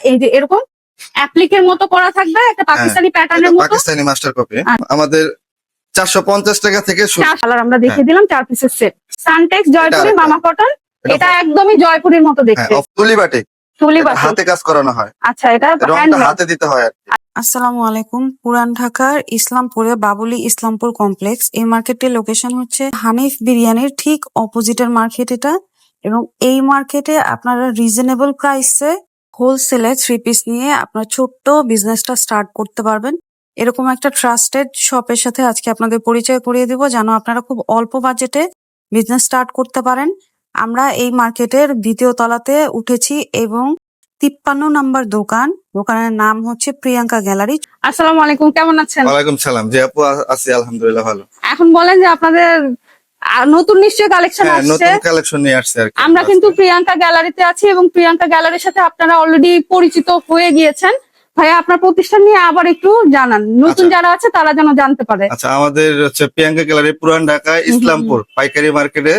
এই যে এরকম অ্যাপ্লিকের মতো করা থাকবে, একটা পাকিস্তানি প্যাটার্নের মতো, পাকিস্তানি মাস্টার কপি। আমাদের 450 টাকা থেকে শুরু। কালার আমরা দেখিয়ে দিলাম 4 পিসের সেট। সানটেক্স জয়পুরি মামা কটন, এটা একদমই জয়পুরির মতো দেখতে। তুলি বাটিক, হাতে কাজ করানো হয়। আচ্ছা, এটা রংটা হাতে দিতে হয়। আসসালামু আলাইকুম। পুরান ঢাকার ইসলামপুরে বাবুলি ইসলামপুর কমপ্লেক্স, এই মার্কেটের লোকেশন হচ্ছে হানিফ বিরিয়ানির ঠিক অপোজিটের মার্কেট এটা। এবং এই মার্কেটে আপনারা রিজনেবল প্রাইসে হোলসেলে 3 পিস নিয়ে আপনার ছোট্ট বিজনেসটা স্টার্ট করতে পারবেন। এরকম একটা ট্রাস্টেড শপের সাথে আজকে আপনাদের পরিচয় করিয়ে দিব, যেন আপনারা খুব অল্প বাজেটে বিজনেস স্টার্ট করতে পারেন। আমরা এই মার্কেটের 2য় তলাতে উঠেছি এবং 53 নাম্বার দোকান, দোকানের নাম হচ্ছে প্রিয়াঙ্কা গ্যালারি। আসসালামু আলাইকুম, কেমন আছেন? ওয়ালাইকুম সালাম। জি আপু, আছি আলহামদুলিল্লাহ ভালো। এখন বলেন যে আপনাদের নতুন নিশ্চয়ই কালেকশন আসছে। নতুন কালেকশন নিয়ে আসছে আর কি। আমরা কিন্তু প্রিয়াঙ্কা গ্যালারিতে আছি এবং প্রিয়াঙ্কা গ্যালারির সাথে আপনারা অলরেডি পরিচিত হয়ে গিয়েছেন। ভাইয়া, আপনার প্রতিষ্ঠান নিয়ে আবার একটু জানান, নতুন যারা আছে তারা যেন জানতে পারে। আচ্ছা, আমাদের হচ্ছে প্রিয়াঙ্কা গ্যালারি পুরান ঢাকা ইসলামপুর পাইকারি মার্কেটে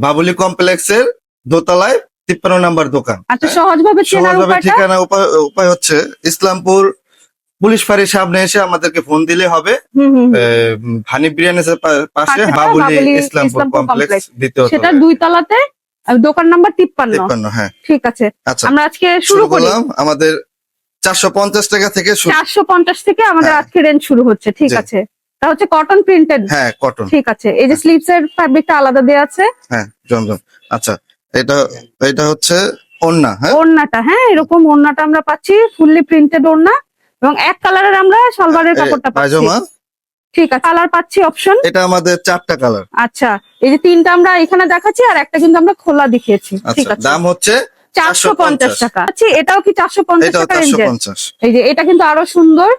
বাবুলি কমপ্লেক্সের দোতলায় 53 নাম্বার দোকান। আচ্ছা, সহজভাবে ঠিকানা উপায় হচ্ছে ইসলামপুর পুলিশ ফাঁড়ির সামনে এসে আমাদেরকে ফোন দিলে হবে। হানিফ বিরিয়ানির পাশে বাবুলি ইসলামপুর কমপ্লেক্স, দ্বিতীয় সেটা 2 তলাতে, দোকান নাম্বার 53। হ্যাঁ, ঠিক আছে। আচ্ছা, আমরা আজকে শুরু করলাম। আমাদের 450 টাকা থেকে 450 থেকে আমাদের আজকে রেঞ্জ শুরু হচ্ছে। ঠিক আছে, তা হচ্ছে কটন প্রিন্টেড। হ্যাঁ, কটন। ঠিক আছে, এই যে স্লিভস এর ফ্যাব্রিকটা আলাদা দেয়া আছে। হ্যাঁ, জমজম। আচ্ছা, এটা হচ্ছে ওড়না। হ্যাঁ, ওড়নাটা, হ্যাঁ এরকম ওড়নাটা আমরা পাচ্ছি, ফুললি প্রিন্টেড ওড়না এবং এক কালারের আমরা সালোয়ারের কাপড়টা পাচ্ছি। ঠিক আছে, কালার পাচ্ছি অপশন। এটা আমাদের 4টা কালার। আচ্ছা, এই যে 3টা আমরা এখানে দেখাচ্ছি আর একটা কিন্তু আমরা খোলা দেখিয়েছি। ঠিক আছে, দাম হচ্ছে 450 টাকা। আচ্ছা, এটাও কি 450 টাকা রেঞ্জে? 450। এই যে এটা কিন্তু আরো সুন্দর,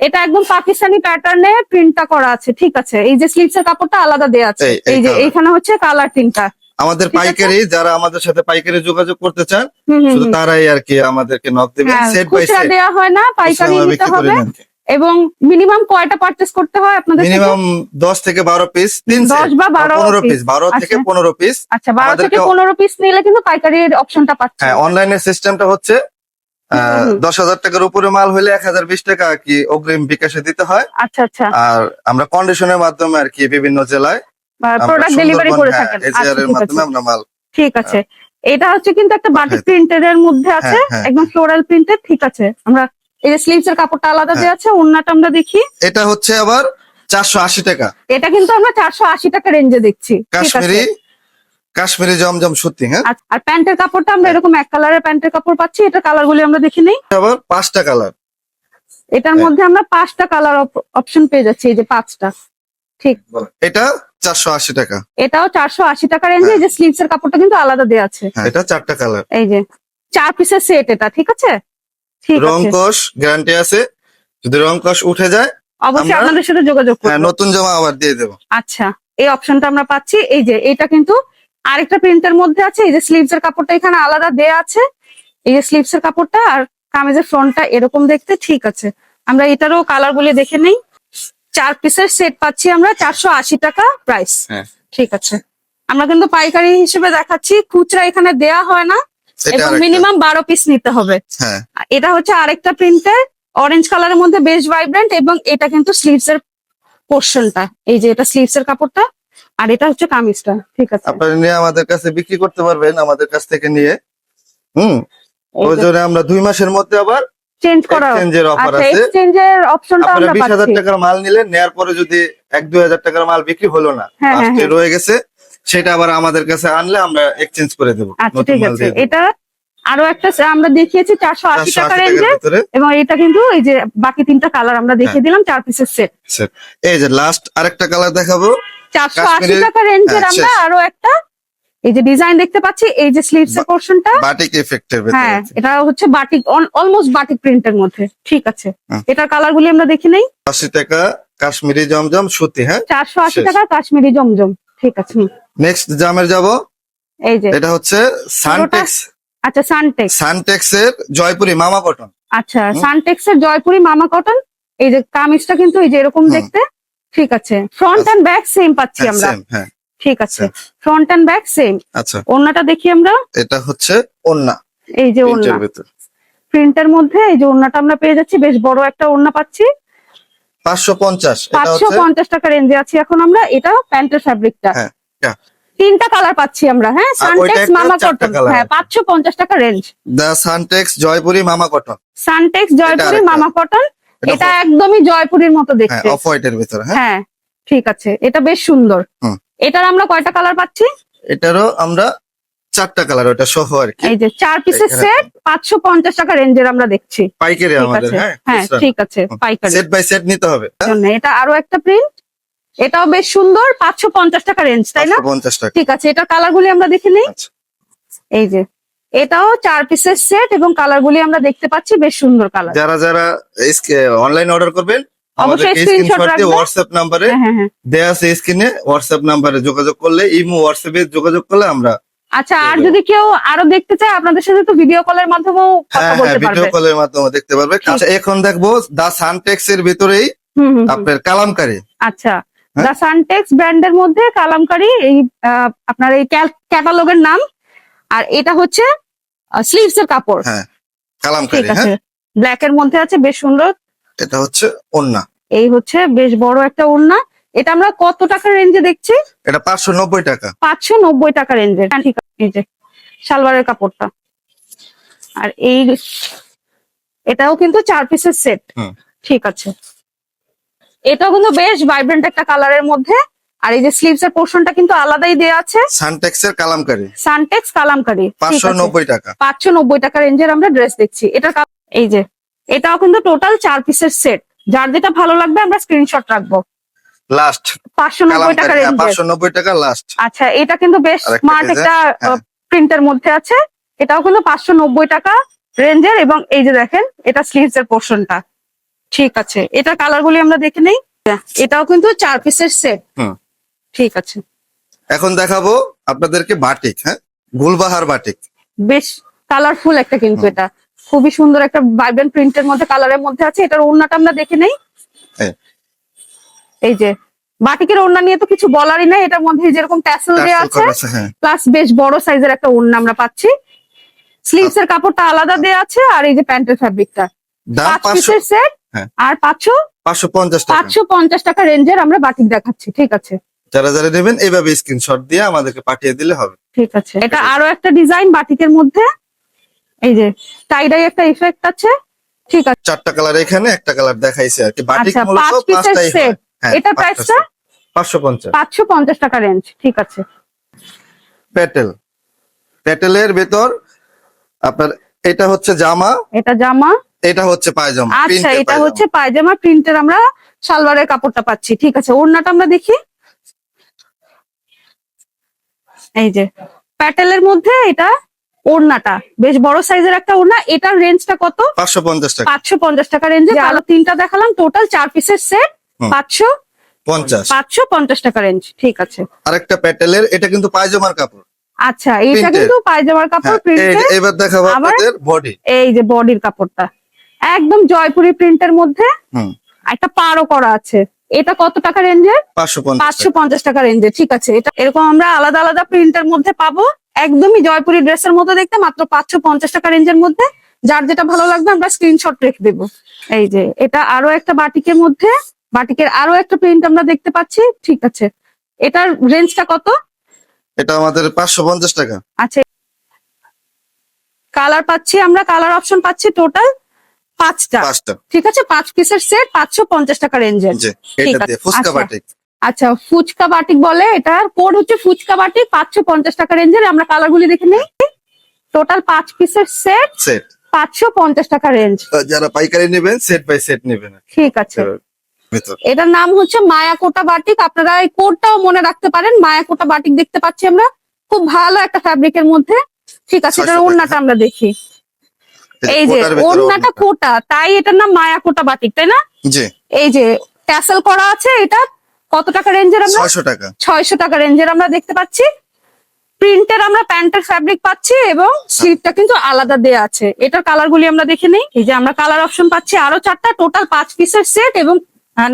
এটা একদম পাকিস্তানি প্যাটার্নে প্রিন্টটা করা আছে। ঠিক আছে, এই যে স্লিভস এর কাপড়টা আলাদা দেয়া আছে। এই যে এইখানে হচ্ছে কালার 3টা। আমাদের পাইকারি, যারা আমাদের সাথে পাইকারি যোগাযোগ করতে চান শুধু তারাই আর কি আমাদেরকে নক দিবেন। সেট বাই সেট দেয়া হয় না, পাইকারি নিতে হবে। এবং মিনিমাম কয়টা পারচেজ করতে হয় আপনাদের? মিনিমাম 10 থেকে 12 পিস, 10 বা 12 পিস, 12 থেকে 15 পিস। আচ্ছা, 12 থেকে 15 পিস নিলে কিন্তু পাইকারির অপশনটা পাচ্ছেন। হ্যাঁ, অনলাইনের সিস্টেমটা হচ্ছে 10,000 টাকার উপরে মাল হলে 1020 টাকা আর কি অগ্রিম বিকাশে দিতে হয়। আচ্ছা আচ্ছা। আর আমরা কন্ডিশনের মাধ্যমে আর কি বিভিন্ন জেলায় প্রোডাক্ট ডেলিভারি করে থাকেন। এর মাধ্যমে আমরা মাল। ঠিক আছে, এটা হচ্ছে কিন্তু একটা বাটিক প্রিন্টেড এর মধ্যে আছে, একদম ফ্লোরাল প্রিন্টেড। ঠিক আছে, আমরা এই যে স্লিভস এর কাপড়টা আলাদা দেয়া আছে, ওড়নাটা আমরা দেখি। এটা হচ্ছে আবার 480 টাকা। এটা কিন্তু আমরা 480 টাকা রেঞ্জে দেখছি। কাশ্মীরি জমজম সুতি। হ্যাঁ, আর প্যান্টের কাপড়টা আমরা এরকম এক কালারের প্যান্টের কাপড় পাচ্ছি। এটা কালার গুলি আমরা দেখে নেই। আবার 5টা কালার, এটার মধ্যে আমরা 5টা কালার অপশন পেয়ে যাচ্ছি। এই যে 5টা। ঠিক, এটা 480 টাকা। এটাও 480 টাকা রেঞ্জে। এই যে স্লিভস এর কাপড়টা কিন্তু আলাদা দেয়া আছে। এটা 4টা কালার। এই যে 4 পিসের সেট এটা। ঠিক আছে, ঠিক আছে। রংকশ গ্যারান্টি আছে, যদি রংকশ উঠে যায় অবশ্যই আপনাদের সাথে যোগাযোগ করব। নতুন জামা আবার দিয়ে দেব। আচ্ছা, এই অপশনটা আমরা পাচ্ছি। এই যে এটা কিন্তু আরেকটা প্রিন্টের মধ্যে আছে। এই যে স্লিভস এর কাপড়টা এখানে আলাদা দেয়া আছে। এই যে স্লিভস এর কাপড়টা আর কামিজের ফ্রন্টটা এরকম দেখতে। ঠিক আছে, আমরা এটারও কালার গুলি দেখে নেই। 4 পিসের সেট পাচ্ছি আমরা 480 টাকা প্রাইস। ঠিক আছে, আমরা কিন্তু পাইকারি হিসেবে দেখাচ্ছি, খুচরা এখানে দেয়া হয় না এবং মিনিমাম 12 পিস নিতে হবে। এটা হচ্ছে আরেকটা প্রিন্টের, অরেঞ্জ কালারের মধ্যে বেশ ভাইব্রেন্ট, এবং এটা কিন্তু স্লিভস এর পোর্শনটা। এই যে এটা স্লিভস এর কাপড়টা আর এটা হচ্ছে কামিজটা। ঠিক আছে, আপনারা নিয়ে আমাদের কাছে বিক্রি করতে পারবেন, আমাদের কাছ থেকে নিয়ে। ওইজন্য আমরা 2 মাসের মধ্যে আবার চেঞ্জ করা এক্সচেঞ্জের অফার আছে। এক্সচেঞ্জের অপশনটা আমরা পাচ্ছি। 20,000 টাকার মাল নিলেন, নেয়ার পরে যদি 1-2 টাকার মাল বিক্রি হলো না, লাস্টে রয়ে গেছে, সেটা আবার আমাদের কাছে আনলে আমরা এক্সচেঞ্জ করে দেব। আচ্ছা, ঠিক আছে। এটা আরো একটা আমরা দেখিয়েছি 480 টাকা রেঞ্জে, এবং এটা কিন্তু এই যে বাকি 3টা কালার আমরা দেখিয়ে দিলাম 4 পিসের সেট। এই যে লাস্ট আরেকটা কালার দেখাবো 480 টাকা রেঞ্জের। আমরা আরো একটা এই যে ডিজাইন দেখতে পাচ্ছি, এই যে স্লিভস এর পোরশনটা বাটিক এফেক্টের ভিতরে। হ্যাঁ, এটা হচ্ছে বাটিক, অলমোস্ট বাটিক প্রিন্টের মধ্যে। ঠিক আছে, এটার কালার গুলি আমরা দেখে নেই। 80 টাকা কাশ্মীরি জমজম সুতি। হ্যাঁ, 480 টাকা কাশ্মীরি জমজম। ঠিক আছে, নেক্সট জামের যাব। এই যে এটা হচ্ছে সানটেক্স। আচ্ছা, সানটেক্স এর জয়পুরি মামা কটন। আচ্ছা, সানটেক্স এর জয়পুরি মামা কটন। এই যে কামিজটা কিন্তু এই যে এরকম দেখতে। ঠিক আছে, ফ্রন্ট এন্ড ব্যাক সেম পাচ্ছি আমরা। ঠিক আছে, ফ্রন্ট এন্ড ব্যাক সেম। আচ্ছা, ওড়নাটা দেখি আমরা। এটা হচ্ছে ওড়না। এই যে ওড়না, প্রিন্টের মধ্যে এই যে ওড়নাটা আমরা পেয়ে যাচ্ছি, বেশ বড় একটা ওড়না পাচ্ছি। 550 এটা হচ্ছে 550 টাকা রেঞ্জে আছি এখন আমরা। এটা প্যান্টের ফ্যাব্রিকটা। হ্যাঁ এটা। তিনটা কালার পাচ্ছি আমরা। হ্যাঁ, আর ওইটা সানটেক্স একটা মামা চারটা কটন। colour হ্যাঁ, আছে। 550 টাকা রেঞ্জ। দা সানটেক্স জয়পুরি মামা কটন। সানটেক্স জয়পুরি আরেকটা। মামা কটন। এটা এটা একদমই জয়পুরির মতো হ্যাঁ দেখতে। অফ হোয়াইটের ভিতরে। হ্যাঁ হ্যাঁ, ঠিক আছে, এটা বেশ সুন্দর। হুম। এটার আমরা কয়টা কালার পাচ্ছি? এটারও আমরা 4টা কালার, ওটা সহ আর কি। এই যে 4 পিসের এখানে- সেট 550 টাকা রেঞ্জের আমরা দেখছি। পাইকারি ঠিক আমাদের। আছে, হ্যাঁ হ্যাঁ ঠিক আছে, পাইকারি সেট বাই সেট নিতে হবে। জন্য। এটা আরো একটা প্রিন্ট, এটাও বেশ সুন্দর। 550 টাকা রেঞ্জ, তাই না? 550 টাকা। ঠিক আছে, এটার কালার গুলি আমরা দেখে নিই। আচ্ছা। এই যে এটাও 4 পিসের সেট এবং কালার গুলি আমরা দেখতে পাচ্ছি, বেশ সুন্দর কালার। যারা যারা অনলাইন অর্ডার করবেন অবশ্যই আমাদেরকে স্ক্রিনশট স্ক্রিনশট দিয়ে রাখবেন। হোয়াটসঅ্যাপ নাম্বারে হ্যাঁ হ্যাঁ হ্যাঁ। দেয়া আছে স্ক্রিনে, হোয়াটসঅ্যাপ নাম্বারে যোগাযোগ করলে, ইমো হোয়াটসঅ্যাপে যোগাযোগ করলে আমরা আচ্ছা, আর দিয়ে যদি কেউ আরো দেখতে চায় আপনাদের সাথে তো ভিডিও কলের মাধ্যমেও কথা হ্যাঁ বলতে ভিডিও পারবে। কলের মাধ্যমে দেখতে পারবে। আচ্ছা এখন দেখবো দা সানটেক্স এর ভিতরেই হুম হুম হুম। আপনার কালামকারী। আচ্ছা, হ্যাঁ? দা সানটেক্স ব্র্যান্ডের মধ্যে কালামকারী, এই আপনার এই ক্যাটালগের নাম। আর এটা হচ্ছে স্লিভস এর কাপড়। হ্যাঁ ঠিক কালামকারী। আছে, হ্যাঁ ব্ল্যাক এর মধ্যে আছে, বেশ সুন্দর। এটা হচ্ছে ওন্না। এই হচ্ছে বেশ বড় একটা ওড়না। এটা আমরা কত টাকার রেঞ্জে দেখছি? এটা 590 টাকা। 590 টাকা রেঞ্জের। ঠিক আছে, এই যে সালোয়ারের কাপড়টা। আর এই এটাও কিন্তু 4 পিসের সেট। হুম। ঠিক আছে, এটাও কিন্তু বেশ ভাইব্রেন্ট একটা কালারের মধ্যে। আর এই যে স্লিভস এর পোর্শনটা কিন্তু আলাদাই দেয়া আছে। সানটেক্স এর কালামকারী সানটেক্স কালামকারী। 590 টাকা। 590 টাকা রেঞ্জের আমরা ড্রেস দেখছি। এটার এই যে এটাও কিন্তু টোটাল 4 পিসের সেট। যার যেটা ভালো লাগবে আমরা স্ক্রিনশট রাখবো। লাস্ট 590 টাকা কালামকারী। হ্যাঁ, রেঞ্জের। 590 টাকা লাস্ট। আচ্ছা, এটা কিন্তু বেশ আরেকটা স্মার্ট ডিজাইন, একটা হ্যাঁ। প্রিন্টের মধ্যে আছে। এটাও কিন্তু 590 টাকা রেঞ্জের। এবং এই যে দেখেন, এটা স্লিভস এর পোর্শনটা। ঠিক আছে, এটা কালার গুলি আমরা দেখে নেই। এটাও কিন্তু 4 পিসের সেট। হুম। ঠিক আছে, এখন দেখাবো আপনাদেরকে বাটিক। হ্যাঁ গুলবাহার বাটিক। বেশ কালারফুল একটা, কিন্তু এটা খুবই সুন্দর একটা ভাইব্রেন্ট প্রিন্টের মধ্যে, কালারের মধ্যে আছে। এটার ওড়নাটা আমরা দেখে নেই। হ্যাঁ। এই যে বাটিকের ওড়না নিয়ে তো কিছু বলারই নাই। এটার মধ্যে যেরকম ট্যাসেল দেওয়া টার্সেল আছে, করা আছে, হ্যাঁ। প্লাস বেশ বড় সাইজের একটা ওড়না আমরা পাচ্ছি। স্লিভস এর কাপড়টা আলাদা দেওয়া আছে। আর এই যে প্যান্টের ফ্যাব্রিকটা। দাম 5 500 পিসের সেট। হ্যাঁ। আর 550 টাকা। 550 টাকা রেঞ্জের আমরা বাটিক দেখাচ্ছি। ঠিক আছে, যারা যারা নেবেন এইভাবে স্ক্রিনশট দিয়ে আমাদেরকে পাঠিয়ে দিলে হবে। ঠিক আছে। এটা আরো একটা ডিজাইন বাটিকের মধ্যে। এই যে টাইডাই একটা ইফেক্ট আছে। ঠিক আছে, 4টা কালার এখানে, একটা কালার দেখাইছে আর কি। বাটিক আচ্ছা, মূলত 5 পিসের 5টাই হয়। সেট। হ্যাঁ, এটা 5টা প্রাইসটা set। 550। 550 টাকা রেঞ্জ। ঠিক আছে, প্যাটেল। প্যাটেলের ভেতর আপনার এটা হচ্ছে জামা, এটা জামা। এটা হচ্ছে পায়জামা। আচ্ছা, প্রিন্টের এটা পায়জামা। হচ্ছে পায়জামা প্রিন্টের আমরা সালোয়ারের কাপড়টা পাচ্ছি। ঠিক আছে, ওড়নাটা আমরা দেখি। এই যে প্যাটেলের মধ্যে এটা ওড়নাটা বেশ বড় সাইজের একটা ওড়না। এটার রেঞ্জটা কত? 550 টাকা। 550 টাকা রেঞ্জে। আরো তিনটা দেখালাম, টোটাল 4 পিসের সেট। হুম। 550 টাকা রেঞ্জ। ঠিক আছে, আরেকটা প্যাটেলের, এটা কিন্তু পায়জামার কাপড়। আচ্ছা, এটা Printed। কিন্তু পায়জামার কাপড় হ্যাঁ, প্রিন্টের। এবার দেখাবো আবার- আপনাদের বডি। এই যে বডির কাপড়টা একদম জয়পুরি প্রিন্টের মধ্যে। হুম। একটা পাড়ও করা আছে। এটা কত টাকা রেঞ্জের? 550 টাকা। 550 টাকা রেঞ্জে। ঠিক আছে, এটা এরকম আমরা আলাদা আলাদা প্রিন্টের মধ্যে পাবো। একদমই জয়পুরি ড্রেসের মতো দেখতে, মাত্র 550 টাকা রেঞ্জের মধ্যে। যার যেটা ভালো লাগবে আমরা স্ক্রিনশট রেখে দেবো। এই যে এটা আরো একটা বাটিকের মধ্যে, বাটিকের আরো একটা প্রিন্ট আমরা দেখতে পাচ্ছি। ঠিক আছে, এটার রেঞ্জটা কত? এটা আমাদের 550 টাকা। আচ্ছা, কালার পাচ্ছি আমরা, কালার অপশন পাচ্ছি টোটাল 5টা। 5টা। ঠিক আছে, 5 পিসের সেট 550 টাকা রেঞ্জের। জি, ঠিক এটা আছে, দিয়ে ফুচকা আচ্ছা। বাটিক। আচ্ছা, ফুচকা বাটিক বলে, এটার কোড হচ্ছে ফুচকা বাটিক। 550 টাকা রেঞ্জের। আমরা কালার গুলি দেখে নিই। টোটাল 5 পিসের সেট সেট। 550 টাকা রেঞ্জ। যারা পাইকারি নেবেন সেট বাই সেট নেবেন। ঠিক আছে, ভিতর এটার নাম হচ্ছে মায়াকোটা বাটিক। আপনারা এই কোডটাও মনে রাখতে পারেন। মায়াকোটা বাটিক দেখতে পাচ্ছি আমরা, খুব ভালো একটা ফ্যাব্রিকের মধ্যে। ঠিক আছে, 600 এটার টাকা। ওড়নাটা আমরা দেখি। এই যে কোটার ভিতরে ওড়নাটা ওড়নাটা। কোটা, তাই এটার নাম মায়াকোটা বাটিক, তাই না? জি, এই যে ট্যাসেল করা আছে। এটা কত টাকা রেঞ্জের? আমরা 600 টাকা। 600 টাকা রেঞ্জের আমরা দেখতে পাচ্ছি। প্রিন্টের আমরা প্যান্টের ফ্যাব্রিক পাচ্ছি এবং স্লিভটা কিন্তু আলাদা দেয়া আছে। এটার কালার গুলি আমরা দেখে নিই। এই যে আমরা কালার অপশন পাচ্ছি আরো 4টা, টোটাল 5 পিসের সেট এবং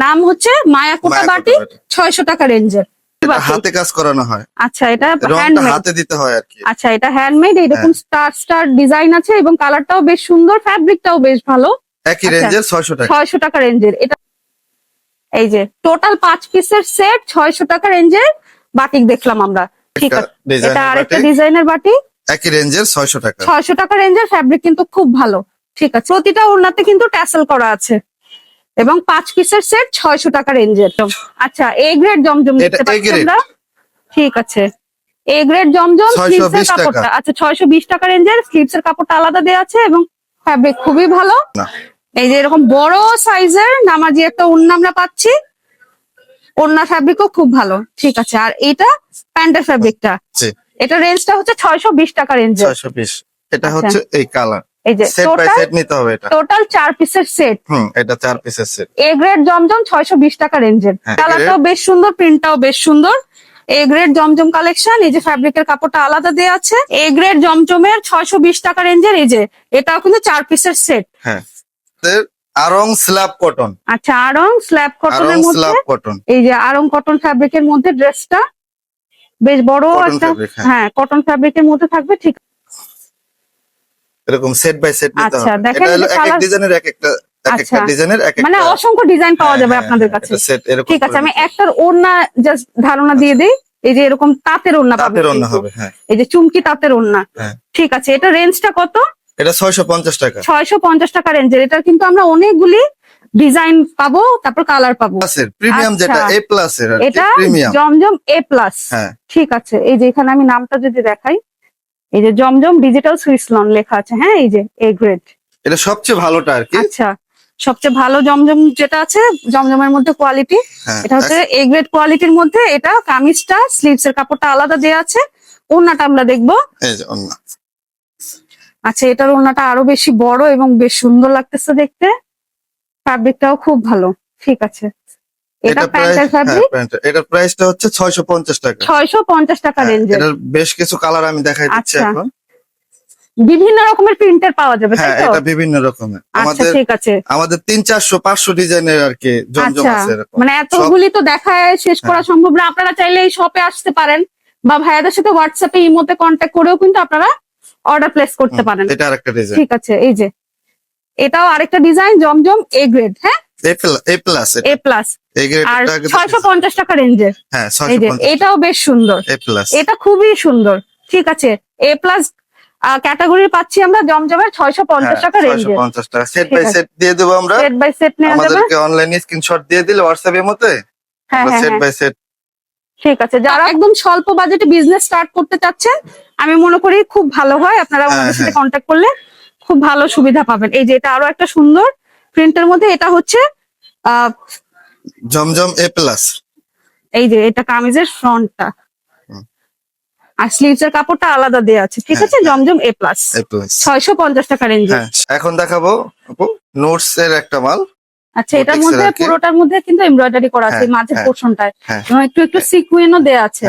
নাম হচ্ছে মায়াকোটা মায়াকোটা বাটিক। বাটিক। 600 টাকা রেঞ্জের। বাটিক। হাতে কাজ করানো হয়, আচ্ছা, এটা রংটা হ্যান্ডমেড। হাতে দিতে হয় আর কি। আচ্ছা, এটা হ্যান্ডমেড, এরকম স্টার স্টার ডিজাইন আছে এবং কালারটাও বেশ সুন্দর, ফ্যাব্রিকটাও বেশ ভালো। একই আচ্ছা, রেঞ্জের 600 টাকা। 600 টাকা রেঞ্জের এটা। এই যে টোটাল 5 পিসের সেট 600 টাকা রেঞ্জের বাটিক দেখলাম আমরা। ঠিক আছে, এটা আরেকটা ডিজাইনের বাটিক, একই রেঞ্জের 600 টাকা। 600 টাকা রেঞ্জের, ফ্যাব্রিক কিন্তু খুব ভালো। ঠিক আছে, প্রতিটা ওড়নাতে কিন্তু ট্যাসেল করা আছে এবং 5 পিসের সেট 600 টাকা রেঞ্জের। আচ্ছা, এ গ্রেড জমজম দেখতে পাচ্ছি আমরা। ঠিক আছে, এ গ্রেড জমজম, স্লিভসের কাপড়টা আচ্ছা 620 টাকা রেঞ্জের, স্লিভসের কাপড়টা আলাদা দেওয়া আছে এবং ফ্যাব্রিক খুবই ভালো। এই যে এরকম বড় সাইজের নামাজি একটা ওড়না আমরা পাচ্ছি, ওড়না ফ্যাব্রিকও খুব ভালো। ঠিক আছে, আর এটা প্যান্টের ফ্যাব্রিকটা, এটা রেঞ্জটা হচ্ছে 620 টাকা রেঞ্জের। 620, এটা হচ্ছে এই কালার। এই যে সেট বাই সেট নিতে হবে, এটা টোটাল 4 পিসের সেট। এটা 4 পিসের সেট। এ গ্রেড জমজম 620 টাকা রেঞ্জের, কালারটাও বেশ সুন্দর, প্রিন্টটাও বেশ সুন্দর। এ গ্রেড জমজম কালেকশন, এই যে ফ্যাব্রিকের কাপড়টা আলাদা দেওয়া আছে। এ গ্রেড জমজমের 620 টাকা রেঞ্জের, এই যে এটাও কিন্তু 4 পিসের সেট। হ্যাঁ, আরং স্ল্যাব কটন। আচ্ছা, আরং স্ল্যাব কটনের মধ্যে, এই যে আরং কটন ফ্যাব্রিকের মধ্যে ড্রেসটা বেশ বড় একটা, হ্যাঁ কটন ফ্যাব্রিকের মধ্যে থাকবে। ঠিক এরকম সেট বাই সেট নিতে হবে। আচ্ছা, দেখেন এটা হলো এক এক ডিজাইনের এক একটা, এক একটা ডিজাইনের এক একটা, মানে অসংখ্য ডিজাইন পাওয়া যাবে আপনাদের কাছে। ঠিক আছে, আমি একটার ওড়না জাস্ট ধারণা দিয়ে দেই। এই যে এরকম তাঁতের ওড়না পাবেন, এই যে চুমকি তাঁতের ওড়না। ঠিক আছে, এটা রেঞ্জটা কত? এটা 650 টাকা। 650 টাকা রেঞ্জের, এটা কিন্তু আমরা অনেকগুলি ডিজাইন পাবো, তারপর কালার পাবো। প্রিমিয়াম যেটা এ প্লাস এর, এটা প্রিমিয়াম জমজম এ প্লাস। ঠিক আছে, এই যে এখানে আমি নামটা যদি দেখাই, এই যে জমজম ডিজিটাল সুইস লন লেখা আছে। হ্যাঁ, এই যে এ গ্রেড, এটা সবচেয়ে ভালোটা আর কি। আচ্ছা, সবচেয়ে ভালো জমজম যেটা আছে জমজমের মধ্যে কোয়ালিটি, এটা হচ্ছে এ গ্রেড কোয়ালিটির মধ্যে। এটা কামিজটা, স্লিভস এর কাপড়টা আলাদা দেওয়া আছে। ওড়নাটা আমরা দেখবো। এই যে ওড়না। আচ্ছা, এটার ওড়নাটা আরো বেশি বড় এবং বেশ সুন্দর লাগতেছে দেখতে, ফ্যাব্রিকটাও খুব ভালো। ঠিক আছে, এটা প্যান্টের ফ্যাব্রিক, এটার প্রাইসটা হচ্ছে 650 টাকা। 650 টাকা রেঞ্জের। এটার বেশ কিছু কালার আমি দেখাই দিচ্ছি এখন। বিভিন্ন রকমের প্রিন্টার পাওয়া যাবে, তাই তো? এটা বিভিন্ন রকমের। আচ্ছা, ঠিক আছে, আমাদের 300-400-500 ডিজাইনের আর কি জমজম আছে এরকম। মানে এতগুলি তো দেখায় শেষ করা সম্ভব না। আপনারা চাইলে এই শপে আসতে পারেন বা ভাইয়াদের সাথে হোয়াটসঅ্যাপে ইমোতে কন্ট্যাক্ট করেও কিন্তু আপনারা অর্ডার প্লেস করতে পারেন। এটা আরেকটা ডিজাইন। ঠিক আছে, এই যে এটাও আরেকটা ডিজাইন, জমজম এ গ্রেড। হ্যাঁ, এ প্লাস আর 650 টাকা রেঞ্জের। হ্যাঁ, এটাও বেশ সুন্দর, এটা খুবই সুন্দর। ঠিক আছে, এ প্লাস ক্যাটাগরি পাচ্ছি আমরা জমজমের 650 টাকা রেঞ্জে। 650 টাকা সেট বাই সেট দিয়ে দেব আমরা। সেট বাই সেট নেওয়া যাবে, আমাদেরকে অনলাইনে স্ক্রিনশট দিয়ে দিলে হোয়াটসঅ্যাপ এর মধ্যে সেট বাই সেট। ঠিক আছে, যারা একদম স্বল্প বাজেটে বিজনেস স্টার্ট করতে চাচ্ছেন, আমি মনে করি খুব ভালো হয় আপনারা আমাদের সাথে কন্ট্যাক্ট করলে খুব ভালো সুবিধা পাবেন। এই যে এটা আরো একটা সুন্দর প্রিন্টের মধ্যে, এটা হচ্ছে জমজম এ প্লাস। এই যে এটা কামিজের ফ্রন্টটা আর স্লিভস এর কাপড়টা আলাদা দেওয়া আছে। ঠিক আছে, জমজম এ প্লাস 650 টাকা রেঞ্জে। এখন দেখাবো নোটস এর একটা মাল। আচ্ছা, এটার মধ্যে পুরোটার মধ্যে কিন্তু এমব্রয়ডারি করা আছে মাঝের পোরশনটায়, এবং একটু একটু সিকুয়েনও দেওয়া আছে।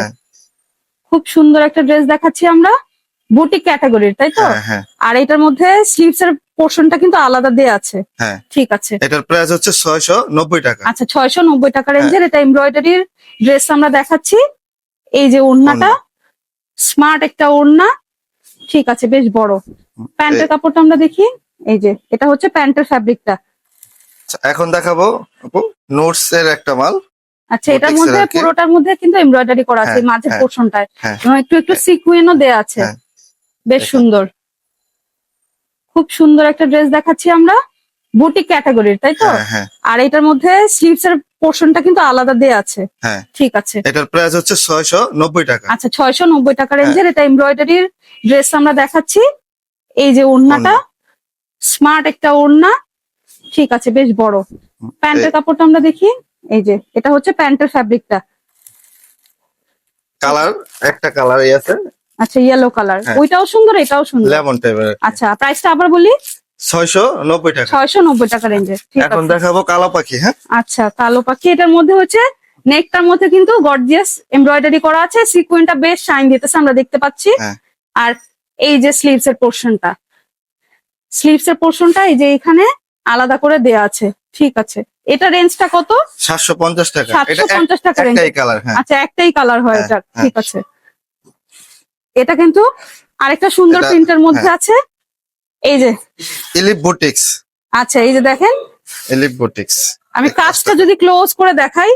খুব সুন্দর একটা ড্রেস দেখাচ্ছি আমরা, বুটিক ক্যাটাগরির, তাই তো? আর এটার মধ্যে স্লিভস এর পোরশনটা কিন্তু আলাদা দেওয়া আছে। ঠিক আছে, এটার প্রাইস হচ্ছে 690 টাকা। আচ্ছা, 690 টাকা রেঞ্জের এটা এমব্রয়ডারির ড্রেস আমরা দেখাচ্ছি। এই যে ওড়নাটা স্মার্ট একটা ওড়না। ঠিক আছে, বেশ বড়। প্যান্টের কাপড়টা আমরা দেখি, এই যে এটা হচ্ছে প্যান্টের ফ্যাব্রিকটা। এখন দেখাবো নোটস এর একটা মাল। আচ্ছা, এটার মধ্যে পুরোটার মধ্যে কিন্তু এমব্রয়ডারি করা আছে মাঝের পোরশনটায়, এবং একটু একটু সিকুয়েনও দেওয়া আছে। বেশ সুন্দর, খুব সুন্দর একটা ড্রেস দেখাচ্ছি আমরা, বুটিক ক্যাটাগরির, তাই তো? আর এটার মধ্যে স্লিভস এর পোরশনটা কিন্তু আলাদা দেওয়া আছে। ঠিক আছে, এটার প্রাইস হচ্ছে 690 টাকা। আচ্ছা, 690 টাকা রেঞ্জের এটা এমব্রয়ডারির ড্রেস আমরা দেখাচ্ছি। এই যে ওড়নাটা স্মার্ট একটা ওড়না। ঠিক আছে, বেশ বড়। প্যান্টের কাপড়টা আমরা দেখি, এই যে এটা হচ্ছে প্যান্টের ফ্যাব্রিকটা। কালার একটা কালারই আছে। আচ্ছা, ইয়েলো কালার, ওইটাও সুন্দর, এটাও সুন্দর, লেমন টাইপের। আচ্ছা, প্রাইসটা আবার বলি, 690 টাকা। 690 টাকা রেঞ্জে। এখন দেখাবো কালো পাখি। আচ্ছা, কালো পাখি, এটার মধ্যে হচ্ছে নেকটার মধ্যে কিন্তু গর্জিয়াস এমব্রয়ডারি করা আছে, সিকুয়েনটা বেশ শাইন দিতেছে আমরা দেখতে পাচ্ছি। আর এই যে স্লিভস এর পোরশনটা, এই যে এখানে আলাদা করে দেয়া আছে, ঠিক আছে। এটা রেঞ্জটা কত? 750 টাকা। এটা 750 টাকা রেঞ্জ। একটাই কালার। হ্যাঁ, আচ্ছা, একটাই কালার হয় হ্যাঁ, এটা, হ্যাঁ। ঠিক আছে। এটা কিন্তু আরেকটা সুন্দর এটা- প্রিন্টের মধ্যে হ্যাঁ। আছে, এই যে। ইলিপ বুটিক্স। আচ্ছা, এই যে দেখেন, ইলিপ বুটিক্স। আমি কাজটা যদি ক্লোজ করে দেখাই,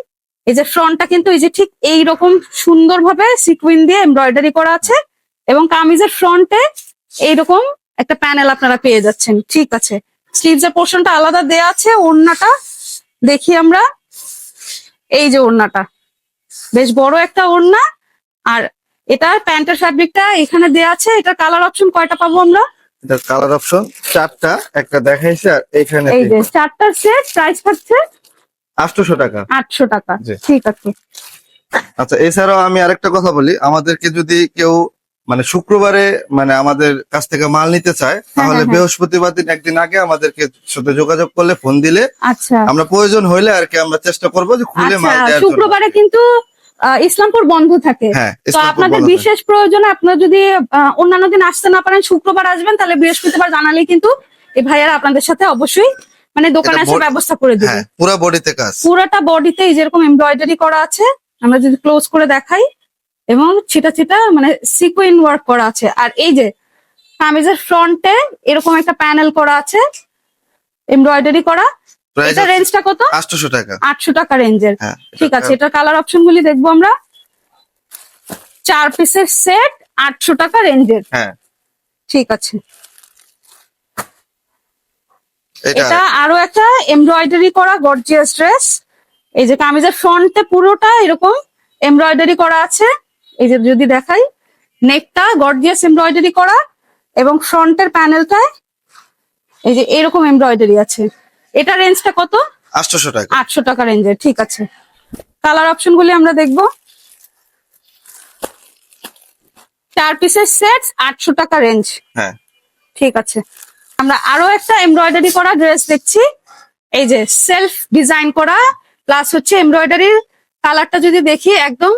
এই যে ফ্রন্টটা কিন্তু এই যে ঠিক এইরকম সুন্দরভাবে সিকুইন দিয়ে এমব্রয়ডারি করা আছে, এবং কামিজের ফ্রন্টে এইরকম একটা প্যানেল আপনারা পেয়ে যাচ্ছেন, ঠিক আছে। স্লিভস এর পোর্শনটা আলাদা দেয়া আছে। ওড়নাটা দেখি আমরা, এই যে ওড়নাটা বেশ বড় একটা ওড়না, আর এটা প্যান্টের ফ্যাব্রিকটা এখানে দেয়া আছে। এটা কালার অপশন কয়টা পাবো আমরা? এটার কালার অপশন 4টা, একটা দেখাইছে আর এখানে এই যে 4টার সেট, প্রাইস থাকছে 800 টাকা। 800 টাকা, জি। ঠিক আছে। আচ্ছা, এছাড়াও আমি আরেকটা কথা বলি, আমাদেরকে যদি কেউ মানে শুক্রবারে মানে আমাদের কাছ থেকে মাল নিতে চায়, তাহলে হ্যাঁ। বৃহস্পতিবার দিন একদিন আগে আমাদেরকে সাথে যোগাযোগ করলে, ফোন দিলে আচ্ছা আমরা প্রয়োজন হইলে আর কি আমরা চেষ্টা করবো যে খুলে মাল আচ্ছা, দেওয়ার জন্য। শুক্রবারে কিন্তু ইসলামপুর বন্ধ থাকে। হ্যাঁ, তো ইসলামপুর আপনাদের বন্ধ থাকে। বিশেষ প্রয়োজনে আপনারা যদি অন্যান্য দিন আসতে না পারেন, শুক্রবার আসবেন, তাহলে বৃহস্পতিবার জানালেই কিন্তু এই ভাইয়ারা আপনাদের সাথে অবশ্যই মানে দোকানে এটা আসার ব্যবস্থা করে দিবে। হ্যাঁ, পুরো বডিতে কাজ। পুরোটা বডিতে যেরকম এমব্রয়ডারি করা আছে, আমরা যদি ক্লোজ করে দেখাই, এবং ছিটা ছিটা মানে সিকুইন ওয়ার্ক করা আছে। আর এই যে কামিজের ফ্রন্টে এরকম একটা প্যানেল করা আছে এমব্রয়ডারি করা। প্রাইস এটা রেঞ্জটা কত? 800 টাকা। 800 টাকা রেঞ্জের, হ্যাঁ, ঠিক আছে। এটার কালার অপশন গুলি দেখবো আমরা। 4 পিসের সেট, 800 টাকা রেঞ্জের, হ্যাঁ, ঠিক আছে। এটা এটা আরো একটা এমব্রয়ডারি করা গর্জিয়াস ড্রেস। এই যে কামিজের ফ্রন্টে পুরোটা এরকম এমব্রয়ডারি করা আছে। এই যে যদি দেখাই, নেকটা গর্জিয়াস এমব্রয়ডারি করা, এবং ফ্রন্টের প্যানেলটায় এই যে এরকম এমব্রয়ডারি আছে। এটা রেঞ্জটা কত? 800 টাকা। 800 টাকা রেঞ্জের, ঠিক আছে। কালার অপশন গুলি আমরা দেখবো। 4 পিসের সেট, 800 টাকা রেঞ্জ, হ্যাঁ, ঠিক আছে। আমরা আরো একটা এমব্রয়ডারি করা ড্রেস দেখছি। এই যে সেলফ ডিজাইন করা, প্লাস হচ্ছে এমব্রয়ডারির কালারটা যদি দেখি, একদম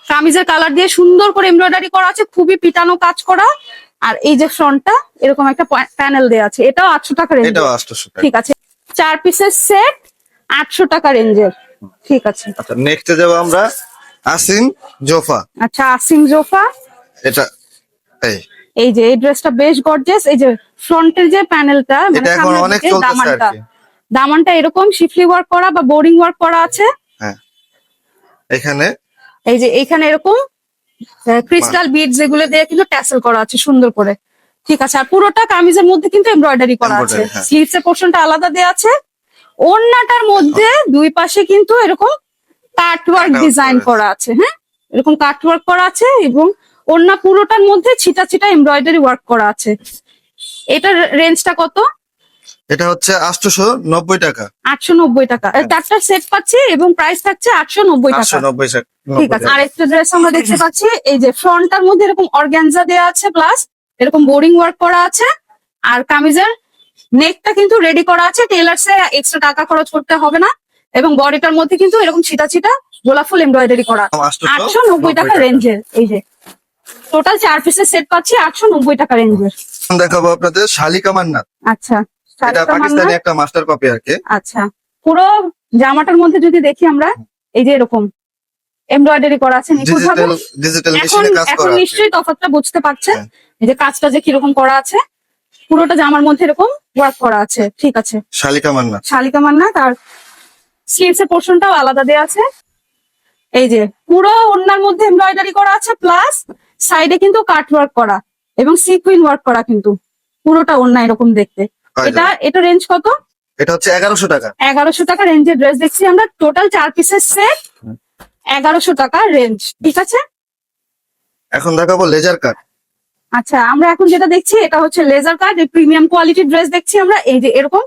কামিজের কালার দিয়ে সুন্দর করে এমব্রয়ডারি করা আছে, খুবই পিটানো কাজ করা। আর এই যে ফ্রন্টটা এরকম একটা প্যানেল দেওয়া আছে, এটাও 800 টাকা রেঞ্জ, এটাও 800 টাকা। ঠিক আছে। 4 পিসের সেট, 800 টাকা রেঞ্জের, ঠিক আছে। আচ্ছা, নেক্সটে যাব আমরা আসিন জোফা। আচ্ছা, আসিম জোফা। এটা এই যে এই ড্রেসটা বেশ গর্জিয়াস। এই যে ফ্রন্টের যে প্যানেলটা, মানে এটা এখন সামনের অনেক দিকে চলতেছে আর দামানটা, কি। দামানটা এরকম শিফলি ওয়ার্ক করা বা বোরিং ওয়ার্ক করা আছে। হ্যাঁ, এখানে এই যে এইখানে এরকম ক্রিস্টাল বিড যেগুলো দিয়ে কিন্তু ট্যাসেল করা আছে সুন্দর করে, ঠিক আছে। আর পুরোটা কামিজের মধ্যে কিন্তু এমব্রয়ডারি করা আছে। Embroidery, হ্যাঁ। স্লিভস এর পোর্শনটা আলাদা দেওয়া আছে। ওড়নাটার মধ্যে দুই পাশে কিন্তু এরকম কাট ওয়ার্ক Cut work ডিজাইন করা করা আছে, হ্যাঁ, এরকম কাট ওয়ার্ক করা আছে, এবং ওড়না পুরোটার মধ্যে ছিটা ছিটা এমব্রয়ডারি ওয়ার্ক করা আছে। এটার রেঞ্জটা কত? এটা হচ্ছে 890 টাকা। 890 টাকা। 4টা সেট পাচ্ছি, এবং প্রাইস থাকছে 890 টাকা, 890 টাকা। ঠিক আছে। আরেকটা ড্রেস আমরা দেখতে পাচ্ছি। এই যে ফ্রন্টটার মধ্যে এরকম অর্গানজা দেওয়া আছে, প্লাস এরকম বোরিং ওয়ার্ক করা আছে। আর কামিজের নেকটা কিন্তু রেডি করা আছে, টেলার্সে এক্সট্রা টাকা খরচ করতে হবে না। এবং বডিটার মধ্যে কিন্তু এরকম ছিটা ছিটা গোলাপ ফুল এমব্রয়ডারি করা, 890 টাকা রেঞ্জের। এই যে টোটাল 4 পিসের সেট পাচ্ছি 890 টাকা রেঞ্জের। দেখাবো আপনাদের শালিকা মান্নাত। আচ্ছা, এটা শাড়িটা পাকিস্তানি মান্নাত। একটা মাস্টার কপি আর কি। আচ্ছা, পুরো জামাটার মধ্যে যদি দেখি আমরা, এই যে এরকম এমব্রয়ডারি করা আছে নিখুঁত ভাবে। ডিজিটাল এখন মেশিনে কাজ এখন করা আছে। নিশ্চয়ই তফাৎটা বুঝতে পারছেন, হ্যাঁ। এই যে কাজটা যে কিরকম করা আছে। পুরোটা জামার মধ্যে এরকম ওয়ার্ক করা আছে, ঠিক আছে। শালিকা মান্নাত। শালিকা মান্না, তার স্লিভস এর পোর্শনটাও আলাদা দেওয়া আছে। এই যে পুরো ওড়নার মধ্যে এমব্রয়ডারি করা আছে, প্লাস সাইডে কিন্তু কাট ওয়ার্ক করা এবং সিকুইন ওয়ার্ক করা, কিন্তু পুরোটা ওড়না এরকম দেখতে। এটা রেঞ্জ কত? এটা হচ্ছে 1100 টাকা। 1100 টাকা রেঞ্জের ড্রেস দেখছি আমরা। টোটাল 4 পিসের সেট, 1100 টাকা রেঞ্জ, ঠিক আছে। এখন দেখাবো লেজার কাট। আচ্ছা, আমরা এখন যেটা দেখছি এটা হচ্ছে লেজার কাট, প্রিমিয়াম কোয়ালিটির ড্রেস দেখছি আমরা। এই যে এরকম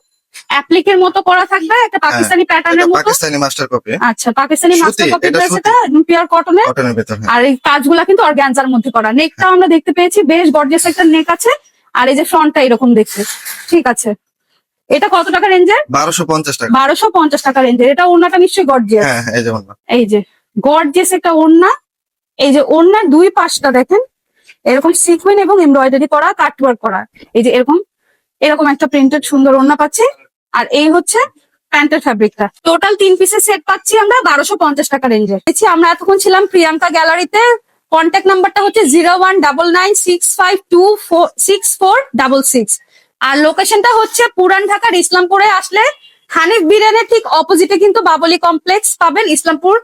অ্যাপ্লিকের মতো করা থাকবে, একটা পাকিস্তানি প্যাটার্নের এটা মতো। Pakistani master copy. আচ্ছা, পাকিস্তানি সুতি, মাস্টার কপি এটা ড্রেস, সুতি। এটা একদম পিওর কটনের। কটনের ভেতর। হ্যাঁ। আর এই কাজগুলা কিন্তু অর্গানজার মধ্যে করা। নেকটাও আমরা দেখতে পেয়েছি, বেশ গর্জিয়াস একটা নেক আছে। আর এই যে ফ্রন্টটা এরকম দেখতে, ঠিক আছে। এটা কত টাকা রেঞ্জের? 1250 টাকা। 1250 টাকা রেঞ্জের। এটা ওড়নাটা নিশ্চয়ই গর্জিয়াস। হ্যাঁ, এই যেমন এই যে গর্জিয়াস একটা ওড়না। এই যে ওড়নার দুই পাশটা দেখেন এরকম সিকুইন এবং এমব্রয়ডারি করা, কাট ওয়ার্ক করা। এই যে এরকম এরকম একটা প্রিন্টেড সুন্দর ওড়না পাচ্ছি। আর এই হচ্ছে প্যান্টের ফ্যাব্রিকটা। টোটাল 3 পিসের সেট পাচ্ছি আমরা 1250 টাকা রেঞ্জে। আমরা এতক্ষণ ছিলাম প্রিয়াঙ্কা গ্যালারিতে। কন্ট্যাক্ট নাম্বারটা হচ্ছে 0199626466। আর লোকেশনটা হচ্ছে পুরান ঢাকার ইসলামপুরে আসলে হানিফ বিরিয়ানির ঠিক অপোজিটে কিন্তু বাবলি কমপ্লেক্স পাবেন, ইসলামপুর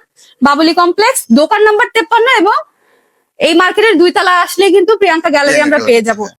বাবলি কমপ্লেক্স, দোকান নাম্বার 53। এবং এই মার্কেটের 2 তলা আসলে কিন্তু প্রিয়াঙ্কা গ্যালারি আমরা পেয়ে যাব।